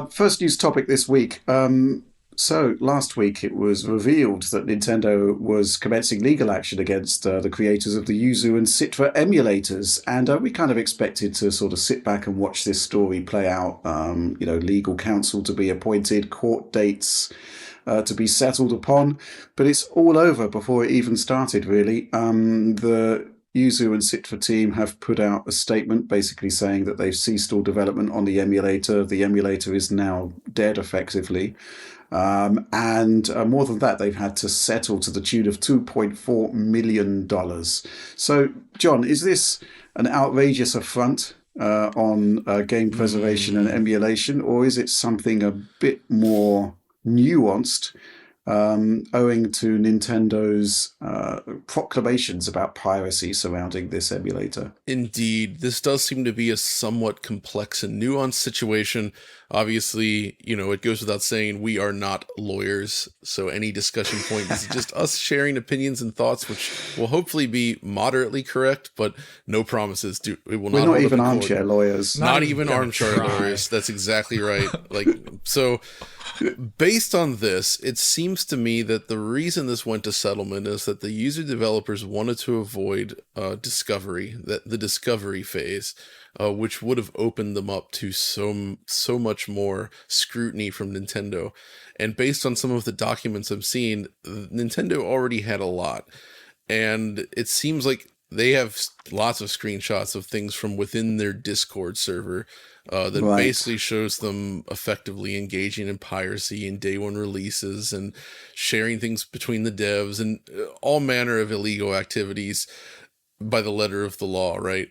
First news topic this week. So last week it was revealed that Nintendo was commencing legal action against the creators of the Yuzu and Citra emulators, and we kind of expected to sort of sit back and watch this story play out. Legal counsel to be appointed, court dates to be settled upon, but it's all over before it even started. Really, the Yuzu and Citra team have put out a statement basically saying that they've ceased all development on the emulator. The emulator is now dead effectively. And more than that, they've had to settle to the tune of $2.4 million. So, John, is this an outrageous affront on game preservation and emulation, or is it something a bit more nuanced, owing to Nintendo's proclamations about piracy surrounding this emulator? Indeed, this does seem to be a somewhat complex and nuanced situation. Obviously, it goes without saying we are not lawyers, so any discussion point is just us sharing opinions and thoughts, which will hopefully be moderately correct, but no promises. It will We're not not hold even up in armchair court. lawyers. Not even armchair lawyers. That's exactly right. So based on this, it seems to me that the reason this went to settlement is that the user developers wanted to avoid discovery, the discovery phase, which would have opened them up to so much more scrutiny from Nintendo. And based on some of the documents I'm seeing, Nintendo already had a lot. And it seems like they have lots of screenshots of things from within their Discord server that Right. basically shows them effectively engaging in piracy and day one releases and sharing things between the devs and all manner of illegal activities by the letter of the law, right?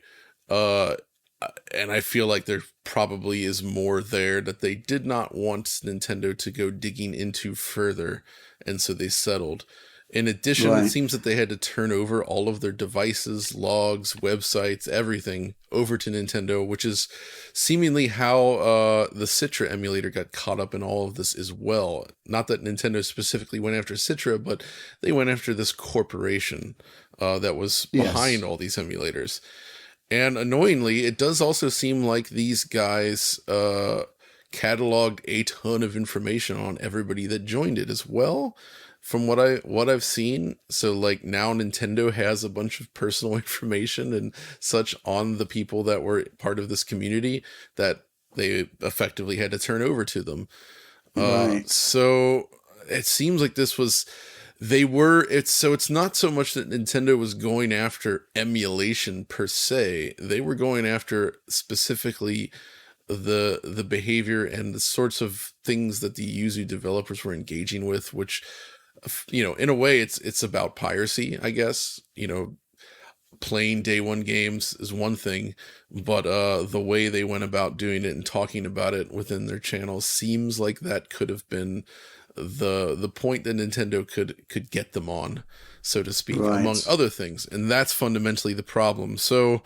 And I feel like there probably is more there that they did not want Nintendo to go digging into further, and so they settled. In addition, it Right. seems that they had to turn over all of their devices, logs, websites, everything over to Nintendo, which is seemingly how the Citra emulator got caught up in all of this as well. Not that Nintendo specifically went after Citra, but they went after this corporation that was behind Yes. all these emulators. And annoyingly, it does also seem like these guys cataloged a ton of information on everybody that joined it as well, from what I've seen. So like now Nintendo has a bunch of personal information and such on the people that were part of this community that they effectively had to turn over to them. Right. So it seems like this was it's not so much that Nintendo was going after emulation per se. They were going after specifically the behavior and the sorts of things that the Yuzu developers were engaging with, which, in a way it's about piracy, I guess. Playing day one games is one thing, but the way they went about doing it and talking about it within their channels seems like that could have been the point that Nintendo could get them on, so to speak, among Right. other things. And that's fundamentally the problem. So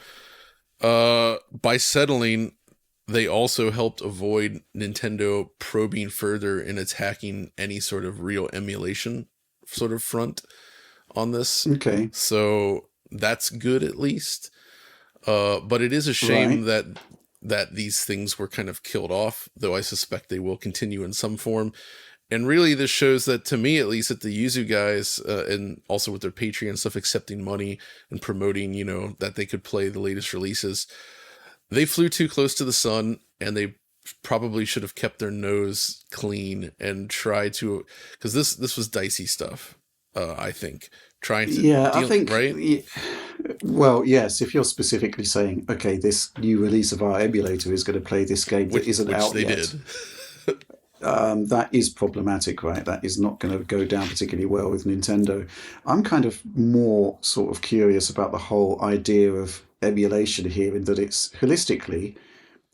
by settling, they also helped avoid Nintendo probing further and attacking any sort of real emulation sort of front on this. Okay. So that's good, at least. But it is a shame Right. that these things were kind of killed off, though I suspect they will continue in some form. And really, this shows that, to me at least, that the Yuzu guys, and also with their Patreon stuff, accepting money and promoting, that they could play the latest releases, they flew too close to the sun, and they probably should have kept their nose clean and tried to, because this was dicey stuff. I think trying to Yeah, I deal think. right. Well, yes, if you're specifically saying, okay, this new release of our emulator is going to play this game that isn't Which out they yet, did. that is problematic, right? That is not going to go down particularly well with Nintendo. I'm kind of more sort of curious about the whole idea of emulation here, in that it's holistically,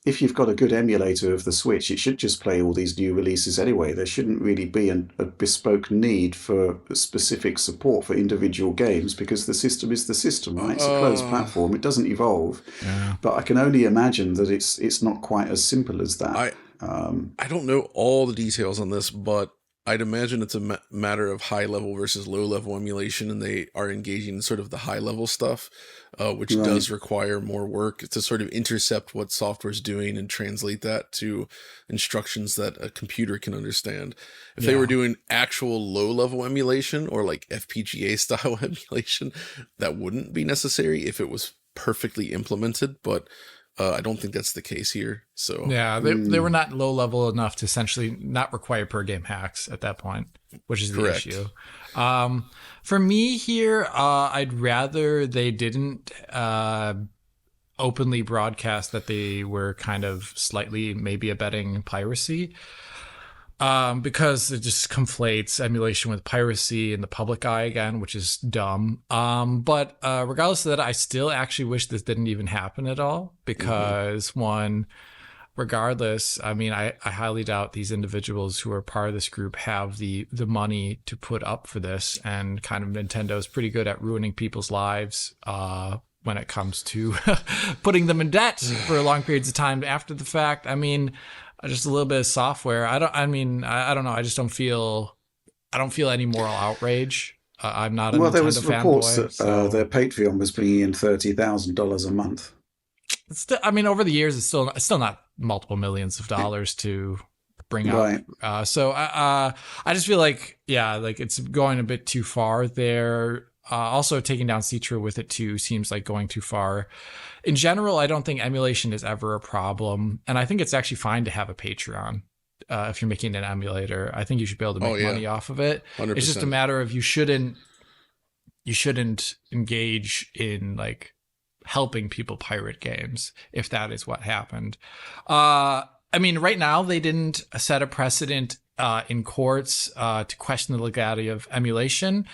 if you've got a good emulator of the Switch, it should just play all these new releases anyway. There shouldn't really be a bespoke need for specific support for individual games, because the system is the system, right? It's a closed Uh, platform. It doesn't evolve. Yeah. But I can only imagine that it's not quite as simple as that. I I don't know all the details on this, but I'd imagine it's a matter of high level versus low level emulation, and they are engaging in sort of the high level stuff, which Right. does require more work to sort of intercept what software's doing and translate that to instructions that a computer can understand. If they were Yeah. doing actual low level emulation or like FPGA style emulation, that wouldn't be necessary if it was perfectly implemented, but I don't think that's the case here. So, Yeah, they were not low level enough to essentially not require per game hacks at that point, which is the correct. issue. For me here, I'd rather they didn't openly broadcast that they were kind of slightly maybe abetting piracy. Because it just conflates emulation with piracy in the public eye again, which is dumb. But regardless of that, I still actually wish this didn't even happen at all because one, regardless, I mean, I highly doubt these individuals who are part of this group have the money to put up for this, and kind of Nintendo's pretty good at ruining people's lives when it comes to putting them in debt for long periods of time after the fact. I mean, just a little bit of software. I don't know. I just don't feel any moral outrage. I'm not a Well, there Nintendo was reports fanboy, that so their Patreon was bringing in $30,000 a month. it's still, I mean, over the years, it's still not multiple millions of dollars to bring up. Right. I just feel like, yeah, like it's going a bit too far there. Also, taking down Citra with it too seems like going too far. In general, I don't think emulation is ever a problem, and I think it's actually fine to have a Patreon. If you're making an emulator, I think you should be able to make money off of it. 100%. It's just a matter of you shouldn't engage in like helping people pirate games if that is what happened. I mean, right now they didn't set a precedent in courts to question the legality of emulation.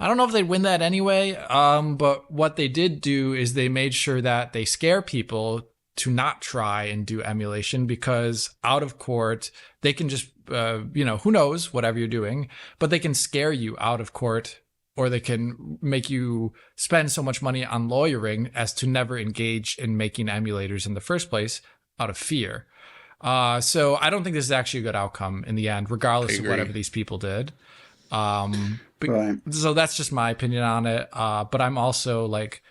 I don't know if they'd win that anyway, but what they did do is they made sure that they scare people to not try and do emulation, because out of court, they can just, who knows, whatever you're doing, but they can scare you out of court, or they can make you spend so much money on lawyering as to never engage in making emulators in the first place out of fear. So I don't think this is actually a good outcome in the end, regardless of whatever these people did. Right. So that's just my opinion on it. But I'm also like,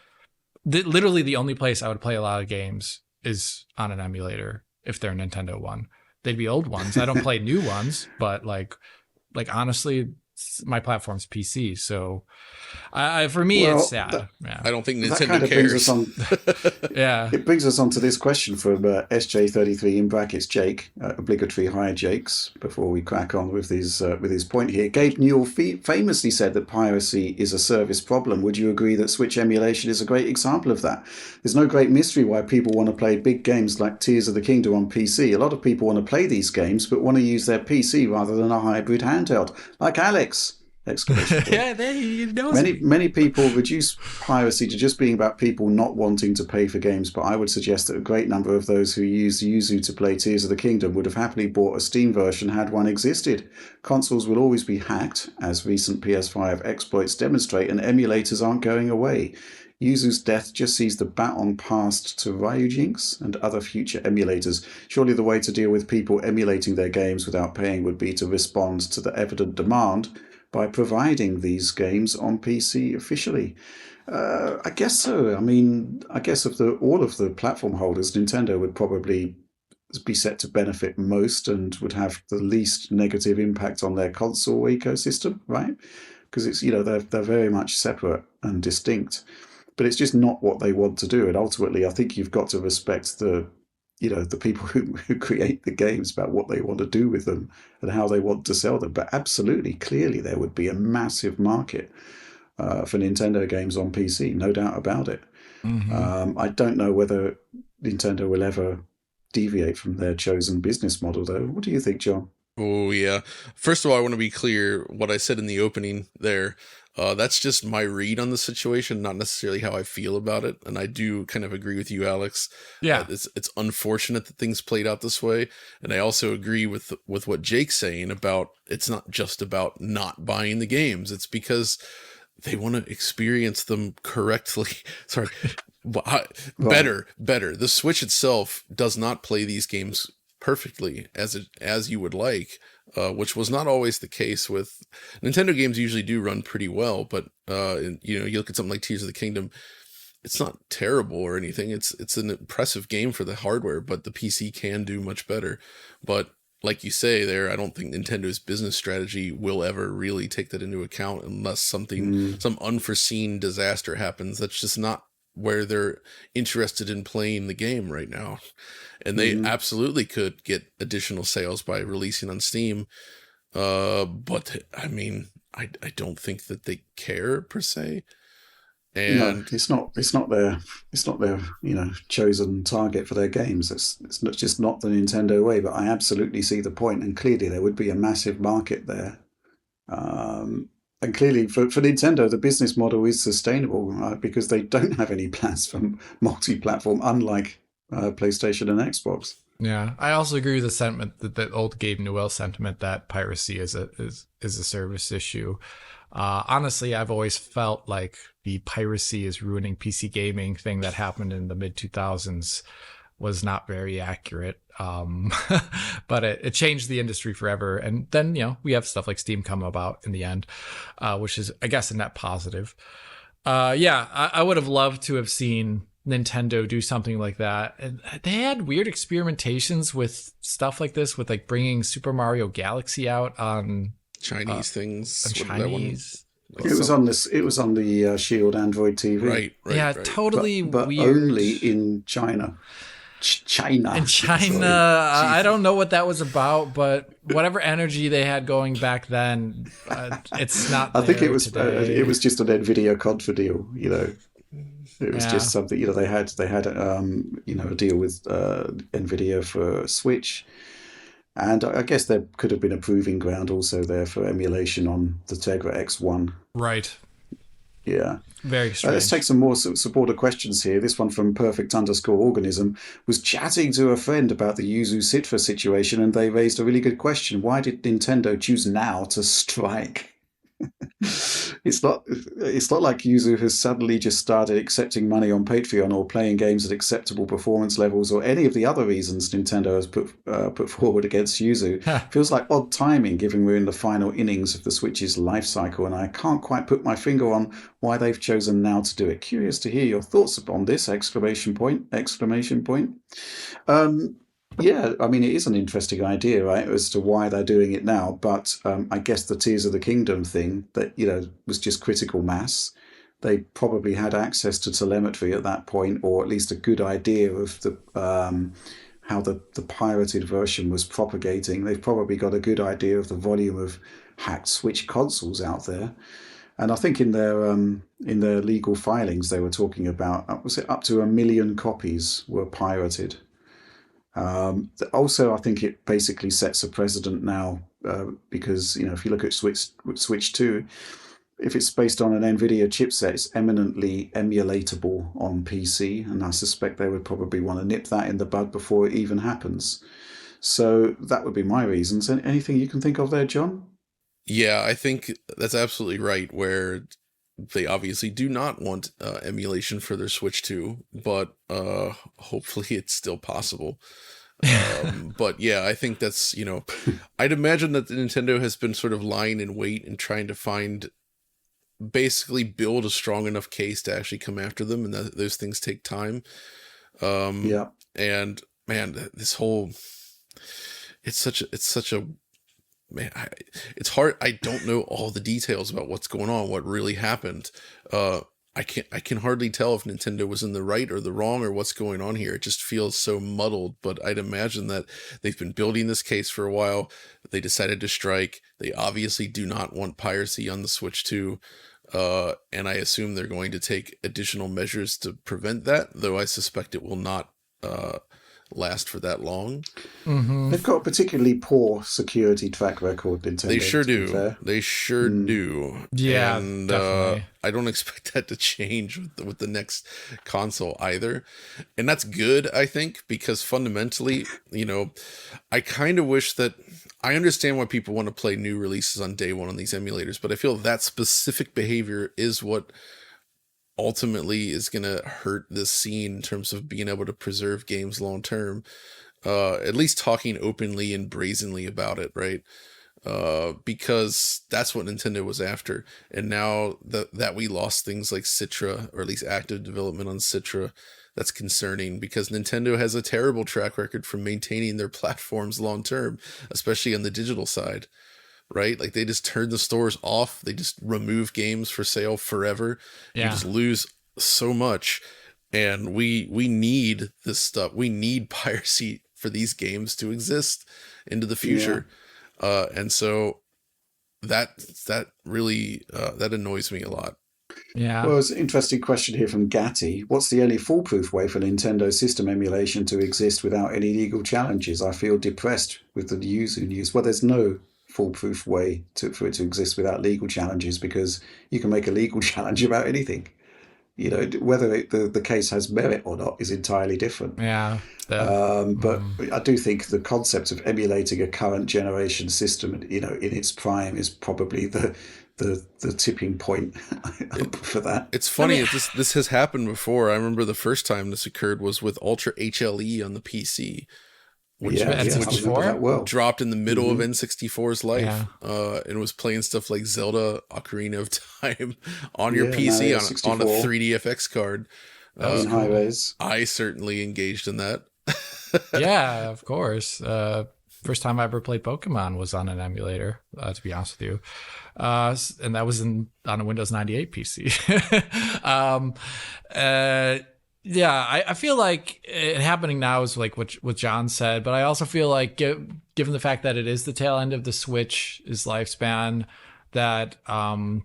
literally the only place I would play a lot of games is on an emulator if they're a Nintendo one. They'd be old ones. I don't play new ones, but like honestly, my platform's PC. So for me, it's sad. Yeah. I don't think That Nintendo kind of cares. brings us on. Yeah. It brings us on to this question from SJ33 in brackets Jake, obligatory hi Jakes. Before we crack on with his point here, Gabe Newell famously said that piracy is a service problem. Would you agree that Switch emulation is a great example of that? There's no great mystery why people want to play big games like Tears of the Kingdom on PC. A lot of people want to play these games but want to use their PC rather than a hybrid handheld, like Alex. Exclamation point. Yeah, he knows Many people reduce piracy to just being about people not wanting to pay for games, but I would suggest that a great number of those who used Yuzu to play Tears of the Kingdom would have happily bought a Steam version had one existed. Consoles will always be hacked, as recent PS5 exploits demonstrate, and emulators aren't going away. Yuzu's death just sees the baton passed to Ryujinx and other future emulators. Surely the way to deal with people emulating their games without paying would be to respond to the evident demand by providing these games on PC officially. I guess so. I mean, I guess of all of the platform holders, Nintendo would probably be set to benefit most and would have the least negative impact on their console ecosystem, right? Because it's they're very much separate and distinct, but it's just not what they want to do. And ultimately, I think you've got to respect the people who create the games about what they want to do with them and how they want to sell them. But absolutely, clearly, there would be a massive market for Nintendo games on PC, no doubt about it. Mm-hmm. I don't know whether Nintendo will ever deviate from their chosen business model, though. What do you think, John? Oh, yeah. First of all, I want to be clear what I said in the opening there. That's just my read on the situation, not necessarily how I feel about it. And I do kind of agree with you, Alex. Yeah. It's unfortunate that things played out this way. And I also agree with what Jake's saying about it's not just about not buying the games. It's because they want to experience them correctly. Sorry. Better. The Switch itself does not play these games perfectly as you would like, which was not always the case with Nintendo games. Usually do run pretty well, but you know, you look at something like Tears of the Kingdom, it's not terrible or anything. It's an impressive game for the hardware, but the PC can do much better. But like you say there, I don't think Nintendo's business strategy will ever really take that into account unless some unforeseen disaster happens. That's just not where they're interested in playing the game right now. And they absolutely could get additional sales by releasing on Steam. But I mean, I don't think that they care per se. No, And it's not. It's not their chosen target for their games. It's not, just not the Nintendo way. But I absolutely see the point, and clearly there would be a massive market there. And clearly for Nintendo, the business model is sustainable because they don't have any plans for multi-platform, unlike PlayStation and Xbox. Yeah, I also agree with the sentiment that the old Gabe Newell sentiment that piracy is a service issue. Honestly, I've always felt like the piracy is ruining PC gaming thing that happened in the mid 2000s was not very accurate. But it changed the industry forever. And then, we have stuff like Steam come about in the end, which is, I guess, a net positive. I would have loved to have seen Nintendo do something like that. And they had weird experimentations with stuff like this, with like bringing Super Mario Galaxy out on Chinese things. on Chinese. It was on this. It was on the Shield Android TV. Right. Yeah, right. totally but weird. only in China. China. In China, I don't know what that was about, but whatever energy they had going back then, it's not. I think it was today. it was just an Nvidia contra deal. It was just something. They had a deal with Nvidia for Switch, and I guess there could have been a proving ground also there for emulation on the Tegra X1. Right. Yeah. Very strange. Let's take some more supporter questions here. This one from Perfect_Organism was chatting to a friend about the Yuzu Citra situation, and they raised a really good question. Why did Nintendo choose now to strike? It's not like Yuzu has suddenly just started accepting money on Patreon or playing games at acceptable performance levels or any of the other reasons Nintendo has put forward against Yuzu. Feels like odd timing given we're in the final innings of the Switch's life cycle, and I can't quite put my finger on why they've chosen now to do it. Curious to hear your thoughts upon this! ! Yeah, I mean, it is an interesting idea, right, as to why they're doing it now. But I guess the Tears of the Kingdom thing that, was just critical mass. They probably had access to telemetry at that point, or at least a good idea of the how the pirated version was propagating. They've probably got a good idea of the volume of hacked Switch consoles out there. And I think in their legal filings, they were talking about, was it up to 1 million copies were pirated. Also, I think it basically sets a precedent now because, if you look at Switch 2, if it's based on an Nvidia chipset, it's eminently emulatable on PC, and I suspect they would probably want to nip that in the bud before it even happens. So that would be my reasons. Anything you can think of there, John? Yeah, I think that's absolutely right, where they obviously do not want emulation for their Switch 2, but hopefully it's still possible. But yeah, I think that's, I'd imagine that Nintendo has been sort of lying in wait and trying to basically build a strong enough case to actually come after them, and those things take time. Yeah. And man, it's such a man, it's hard. I don't know all the details about what's going on, what really happened. I can hardly tell if Nintendo was in the right or the wrong or what's going on here. It just feels so muddled, but I'd imagine that they've been building this case for a while. They decided to strike. They obviously do not want piracy on the Switch 2. And I assume they're going to take additional measures to prevent that, though I suspect it will not last for that long. Mm-hmm. They've got a particularly poor security track record, Nintendo. They sure do. They sure do. Yeah, and definitely. I don't expect that to change with the next console either. And that's good, I think, because fundamentally, I kind of wish that I understand why people want to play new releases on day one on these emulators, but I feel that specific behavior is what ultimately is going to hurt this scene in terms of being able to preserve games long term. at least talking openly and brazenly about it, right? Because that's what Nintendo was after. And now that we lost things like Citra, or at least active development on Citra, that's concerning, because Nintendo has a terrible track record for maintaining their platforms long term, especially on the digital side, right? Like they just turn the stores off, they just remove games for sale forever. You Yeah. just lose so much. And we need this stuff. We need piracy for these games to exist into the Yeah. future. And so that really that annoys me a lot. Yeah. Well, it's an interesting question here from Gatti. What's the only foolproof way for Nintendo system emulation to exist without any legal challenges? I feel depressed with the Yuzu news. Well, there's no foolproof way for it to exist without legal challenges, because you can make a legal challenge about anything. Whether the case has merit or not is entirely different. Yeah. But I do think the concept of emulating a current generation system, in its prime, is probably the tipping point for that. It's I funny mean, that this has happened before. I remember the first time this occurred was with Ultra HLE on the PC, which Yeah, yeah, I remember that N64. well. dropped in the middle of Hmm. N64's life, Yeah. and was playing stuff like Zelda Ocarina of Time on your Yeah, PC Mario on a 64 3DFX card. That was in high cool. res. I certainly engaged in that. Yeah, of course. First time I ever played Pokemon was on an emulator, to be honest with you. And that was on a Windows 98 PC. um, yeah, I feel like it happening now is like what John said, but I also feel like given the fact that it is the tail end of the Switch's lifespan, that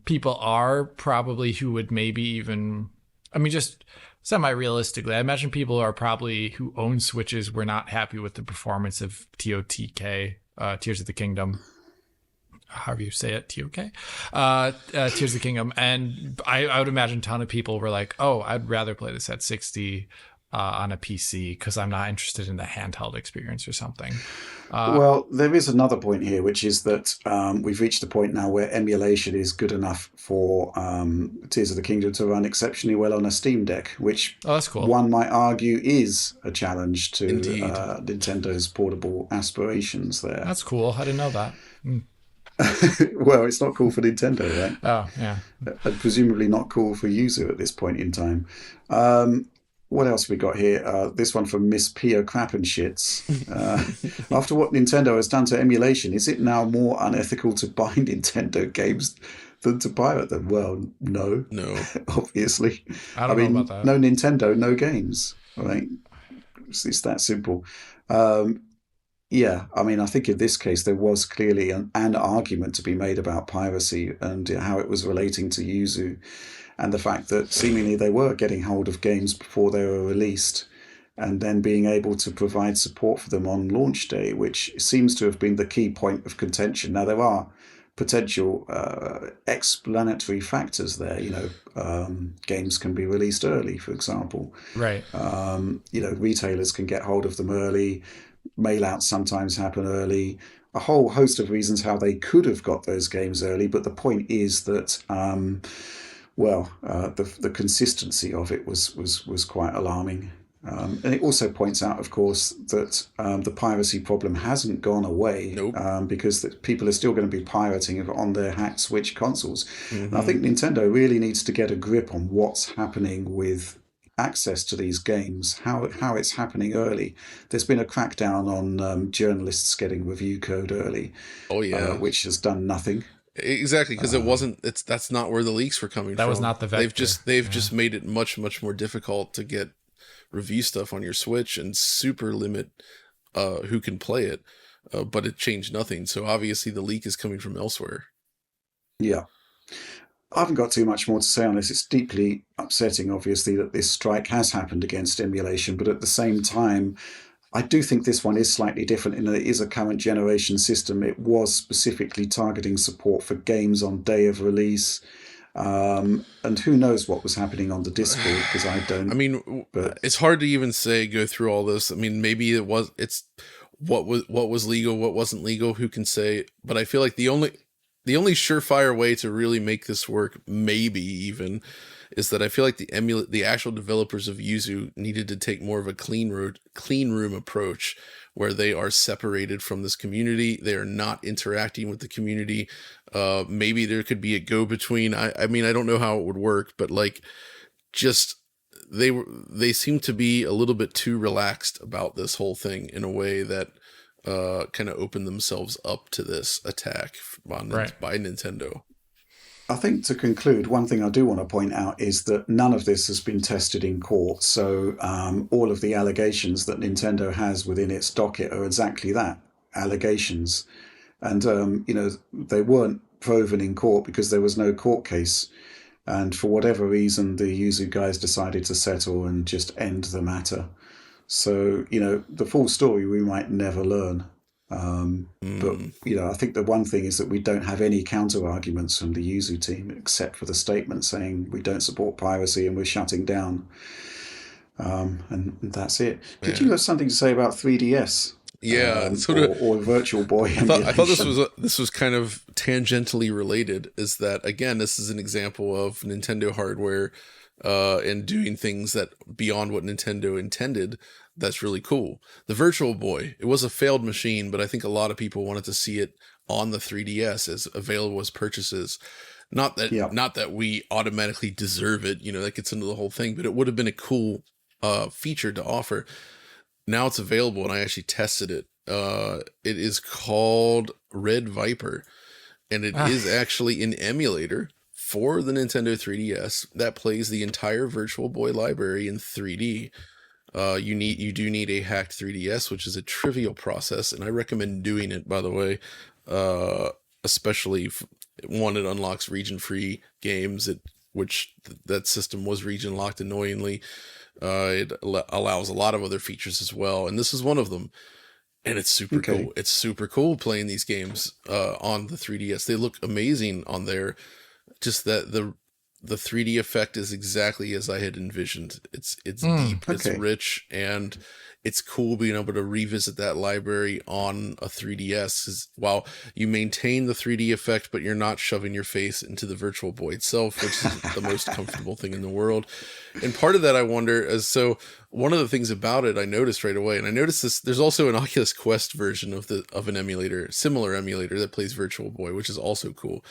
people are probably who would maybe even, I mean, just semi-realistically, I imagine people are probably who own Switches were not happy with the performance of TOTK, Tears of the Kingdom, however you say it, TOK, Tears of the Kingdom. And I would imagine a ton of people were like, oh, I'd rather play this at 60 on a PC because I'm not interested in the handheld experience or something. Well, there is another point here, which is that we've reached a point now where emulation is good enough for Tears of the Kingdom to run exceptionally well on a Steam Deck, which Oh, that's cool. one might argue is a challenge to Indeed. Nintendo's portable aspirations there. That's cool. I didn't know that. Well, it's not cool for Nintendo, right? Oh, yeah. And presumably not cool for Yuzu at this point in time. What else we got here? This one from Miss Pia Crappenshits. After what Nintendo has done to emulation, is it now more unethical to buy Nintendo games than to pirate them? Well, no. No. Obviously. I don't know about that. No Nintendo, no games. Right? It's that simple. Yeah, I mean, I think in this case there was clearly an argument to be made about piracy and how it was relating to Yuzu, and the fact that seemingly they were getting hold of games before they were released and then being able to provide support for them on launch day, which seems to have been the key point of contention. Now, there are potential explanatory factors there. Games can be released early, for example. Right. Retailers can get hold of them early. Mail-outs sometimes happen early. A whole host of reasons how they could have got those games early, but the point is that the consistency of it was quite alarming. And it also points out, of course, that the piracy problem hasn't gone away. Nope. Because people are still going to be pirating on their hacked Switch consoles. Mm-hmm. And I think Nintendo really needs to get a grip on what's happening with access to these games, how it's happening early. There's been a crackdown on journalists getting review code early. Oh yeah, which has done nothing. Exactly, because that's not where the leaks were coming from. That was not the vector. They've just made it much more difficult to get review stuff on your Switch and super limit who can play it. But it changed nothing. So obviously the leak is coming from elsewhere. Yeah. I haven't got too much more to say on this. It's deeply upsetting, obviously, that this strike has happened against emulation, but at the same time, I do think this one is slightly different in that it is a current generation system. It was specifically targeting support for games on day of release. And who knows what was happening on the Discord, because I don't. I mean, it's hard to even go through all this. I mean, maybe it's what was legal, what wasn't legal, who can say? But I feel like the only surefire way to really make this work, maybe even, is that I feel like the actual developers of Yuzu needed to take more of a clean room approach, where they are separated from this community. They are not interacting with the community. Maybe there could be a go-between. I mean, I don't know how it would work, but like, just they seem to be a little bit too relaxed about this whole thing in a way that kind of opened themselves up to this attack Right. by Nintendo. I think to conclude, one thing I do want to point out is that none of this has been tested in court. So all of the allegations that Nintendo has within its docket are exactly that, allegations. And, they weren't proven in court because there was no court case. And for whatever reason, the Yuzu guys decided to settle and just end the matter. So, the full story we might never learn. But, Mm. I think the one thing is that we don't have any counter arguments from the Yuzu team except for the statement saying we don't support piracy and we're shutting down. And that's it. Did Yeah. you have something to say about 3DS? Yeah, sort of. Or Virtual Boy I thought emulation? this was kind of tangentially related. Is that again? This is an example of Nintendo hardware, and doing things that beyond what Nintendo intended. That's really cool. The Virtual Boy. It was a failed machine, but I think a lot of people wanted to see it on the 3DS as available as purchases. Yeah. Not that we automatically deserve it. That gets into the whole thing. But it would have been a cool feature to offer. Now it's available, and I actually tested it. It is called Red Viper, and it is actually an emulator for the Nintendo 3DS that plays the entire Virtual Boy library in 3D. You do need a hacked 3DS, which is a trivial process, and I recommend doing it. By the way, especially if, one, it unlocks region-free games, that system was region locked annoyingly. It allows a lot of other features as well, and this is one of them. And it's super Okay. cool. It's super cool playing these games on the 3DS. They look amazing on there. Just that the 3D effect is exactly as I had envisioned. It's deep, it's Okay. rich, and it's cool being able to revisit that library on a 3DS. While you maintain the 3D effect, but you're not shoving your face into the Virtual Boy itself, which is the most comfortable thing in the world. And part of that, I wonder, is so one of the things about it I noticed right away, and I noticed this. There's also an Oculus Quest version of an emulator, similar emulator that plays Virtual Boy, which is also cool.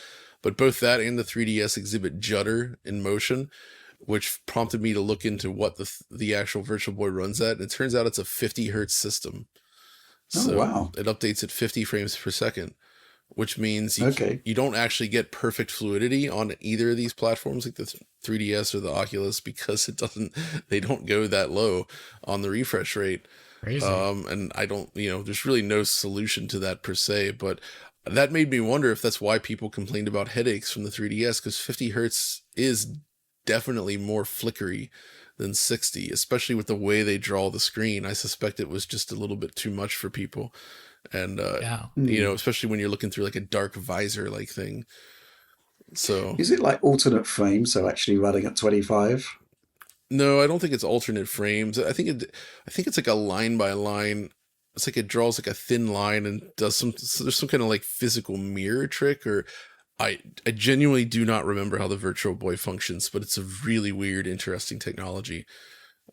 But both that and the 3DS exhibit judder in motion, which prompted me to look into what the actual Virtual Boy runs at. And it turns out it's a 50 hertz system. Oh, So wow. it updates at 50 frames per second, which means Okay. you don't actually get perfect fluidity on either of these platforms, like the 3DS or the Oculus, because they don't go that low on the refresh rate. Crazy. And I don't, there's really no solution to that per se, but that made me wonder if that's why people complained about headaches from the 3DS, because 50 hertz is definitely more flickery than 60, especially with the way they draw the screen. I suspect it was just a little bit too much for people. And, Yeah. especially when you're looking through like a dark visor like thing. So, Is it like alternate frame, so actually running at 25? no, I don't think it's alternate frames. I think it's like a line by line. It's like it draws like a thin line and does so there's some kind of like physical mirror trick, or I genuinely do not remember how the Virtual Boy functions, but it's a really weird, interesting technology.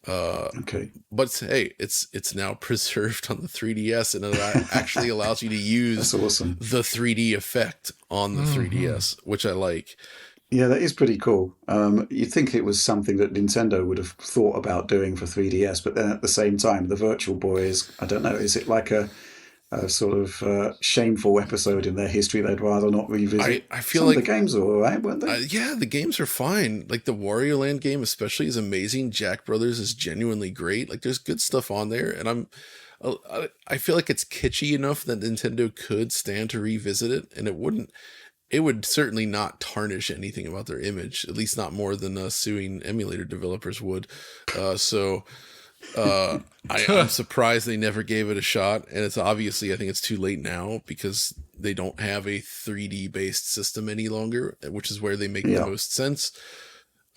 Uh, Okay. but hey, it's now preserved on the 3DS, and it actually allows you to use That's awesome. the 3D effect on the Hmm. 3DS, which I like. Yeah, that is pretty cool. You'd think it was something that Nintendo would have thought about doing for 3DS, but then at the same time, the Virtual Boy is, I don't know, is it like a sort of shameful episode in their history they'd rather not revisit? I feel Some of the like games were all right, weren't they? yeah, the games are fine. Like the Wario Land game, especially, is amazing. Jack Brothers is genuinely great. Like there's good stuff on there, and I feel like it's kitschy enough that Nintendo could stand to revisit it, and it would certainly not tarnish anything about their image, at least not more than suing emulator developers would. So uh, I'm surprised they never gave it a shot, and it's obviously, I think it's too late now because they don't have a 3D based system any longer, which is where they make the Yeah. most sense.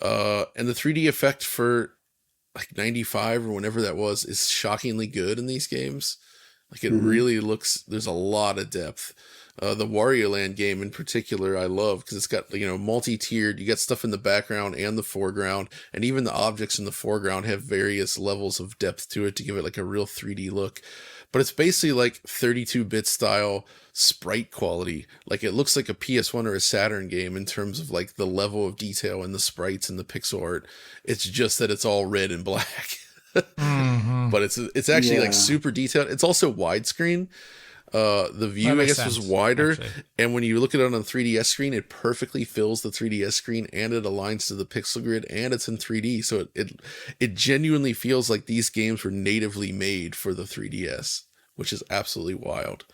And the 3D effect for like 95 or whenever that was is shockingly good in these games. Like it Hmm. really looks, there's a lot of depth. The Wario Land game in particular, I love because it's got, multi-tiered. You got stuff in the background and the foreground, and even the objects in the foreground have various levels of depth to it to give it like a real 3D look. but it's basically like 32-bit style sprite quality. Like it looks like a PS1 or a Saturn game in terms of like the level of detail and the sprites and the pixel art. It's just that it's all red and black. Mm-hmm. But it's actually like super detailed. It's also widescreen. The view, I guess, was wider, actually. And when you look at it on a 3DS screen, it perfectly fills the 3DS screen, and it aligns to the pixel grid, and it's in 3D. So it genuinely feels like these games were natively made for the 3DS, which is absolutely wild.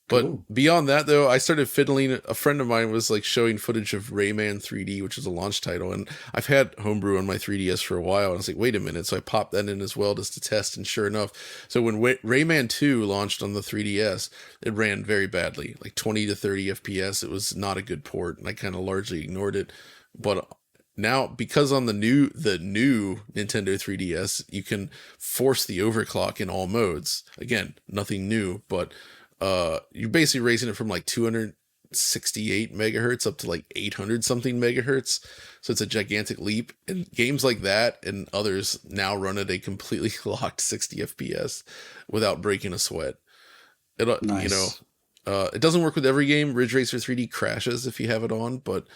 But cool. Beyond that, though, I started fiddling. A friend of mine was like showing footage of Rayman 3D, which is a launch title. And I've had Homebrew on my 3DS for a while. And I was like, wait a minute. So I popped that in as well just to test. And sure enough, so when Rayman 2 launched on the 3DS, it ran very badly, like 20 to 30 FPS. It was not a good port. And I kind of largely ignored it. But now, because on the new Nintendo 3DS, you can force the overclock in all modes. Again, nothing new, but you're basically raising it from like 268 megahertz up to like 800 something megahertz. So it's a gigantic leap. And games like that and others now run at a completely locked 60 FPS without breaking a sweat. Nice. It doesn't work with every game. Ridge Racer 3D crashes if you have it on, but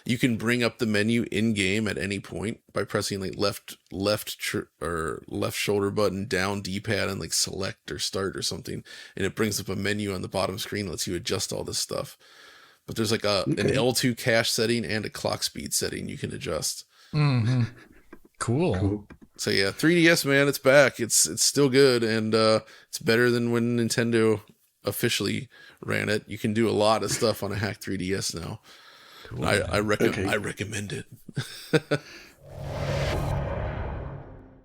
you can bring up the menu in game at any point by pressing like left shoulder button, down D-pad, and like select or start or something, and it brings up a menu on the bottom screen, lets you adjust all this stuff. But there's like an L2 cache setting and a clock speed setting you can adjust. Mm-hmm. Cool. So yeah, 3DS, man, it's back. It's still good, and it's better than when Nintendo officially ran it. You can do a lot of stuff on a hacked 3DS now. Cool, I recommend it.